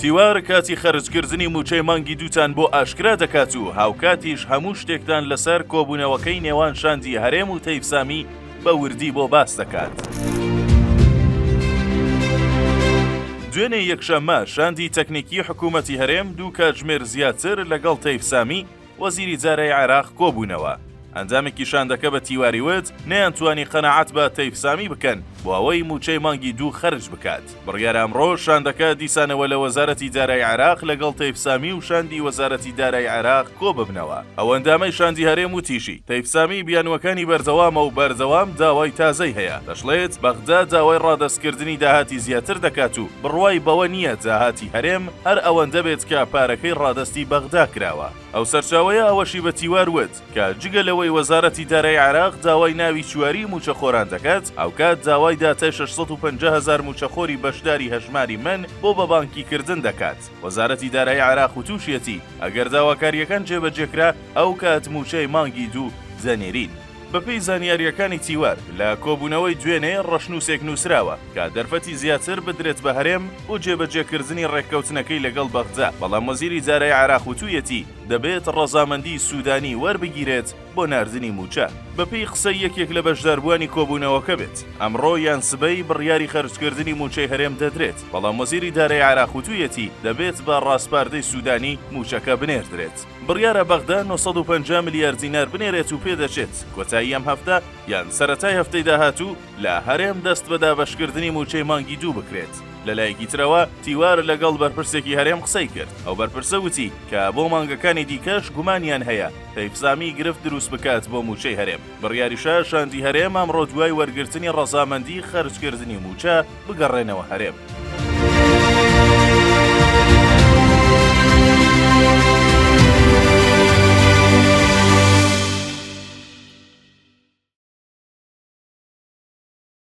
تیوار کاتی خەرجکردنی موچەی مانگی دووتان بۆ ئاشکرا دەکات و هاوکاتیش هەموو شتێکتان لەسەر کۆبوونەوەکەی نێوان شاندی هەرێم و تەیفسامی بە وردی بۆ باس دەکات. دوێنێ یەکشەممە شاندی تەکنیکی حکوومەتی هەرێم دوو کاتژمێر زیاتر لەگەڵ تەیفسامی وەزیری جارەی عێراق کۆبوونەوە. ئەنجامێکی شاندەکە بە تیواری وت نەیانتوانی قەنەعەت بە تەیفسامی بکەن بۆ ئەوەی موچەی مانگی دوو خەرج بکات. بڕیارە ئەمڕۆ شاندەکە دیسانەوە لە وەزارەتی دارایی عێراق لەگەڵ تەیفسامی و شاندی وەزارەتی دارایی عێراق کۆ ببنەوە. ئەو ئەندامەی شاندی هەرێم وتیشی تەیفسامی بیانوەکانی بەردەوامە و بەردەوام داوای تازەی هەیە. دەشڵێت بەغدا داوای ڕادەستکردنی داهاتی زیاتر دەکات و بڕوای بەوە نییە داهاتی هەرێم هەر ئەوەندە بێت کە پارەکەی ڕادەستی بەغدا کراوە. ئەو سەرچاوەیە ئەوەشی بە تیوار وت کە جگە لەوەی وەزارەتی دارایی عێراق داوای ناوی چواری موچەخۆران دەکات، ئەو کات داوای داتای 650,000 موچەخۆری بەشداری هەژماری من بۆ بە بانکیکردن دەکات. وەزارەتی دارایی عێراق وتوشیەتی ئەگەر داواکاریەکان جێبەجێکرا ئەو کات موچەی مانگی دوو زەنێرین. بەپێی زانیاریەکانی تیوار لە کۆبوونەوەی دوێنێ ڕەشنووسێک نووسراوە کە دەرفەتی زیاتر بدرێت بە هەرێم بۆ جێبەجێکردنی ڕێککەوتنەکەی لەگەڵ بەغدا، بەڵام وەزیری دارایی عێراق وتوویەتی دەبێت ڕەزامەندی سوودانی وەربگیرێت بۆ ناردنی موچە. بەپێی قسەی یەکێک لە بەشداربووانی کۆبوونەوەکە بێت ئەمڕۆ یان سبەی بڕیاری خەرجکردنی موچەی هەرێم دەدرێت، بەڵام وەزیری دارایی عێراق وتوویەتی دەبێت بە ڕاستپاردەی سوودانی موچەکە بنێردرێت. بڕیارە بەغدا 950 میلیارد دینار بنێرێت و پێدەچێت کۆتایی ئەم هەفتە یان سەرەتای هەفتەی داهاتوو لە هەرێم دەست بە دابەشکردنی موچەی مانگی دوو بکرێت. لەلایەکی ترەوە تیوار لەگەڵ بەرپرسێکی هەرێم قسەی کرد. ئەو بەرپرسە وتی کە بۆ مانگەکانی دیکەش گومانیان هەیە تەیفسامی گرفت دروست بکات بۆ موچەی هەرێم. بڕیاریشە شاندی هەرێم ئەمڕۆ دوای وەرگرتنی ڕەزامەندی خەرجکردنی موچە بگەڕێنەوە هەرێم.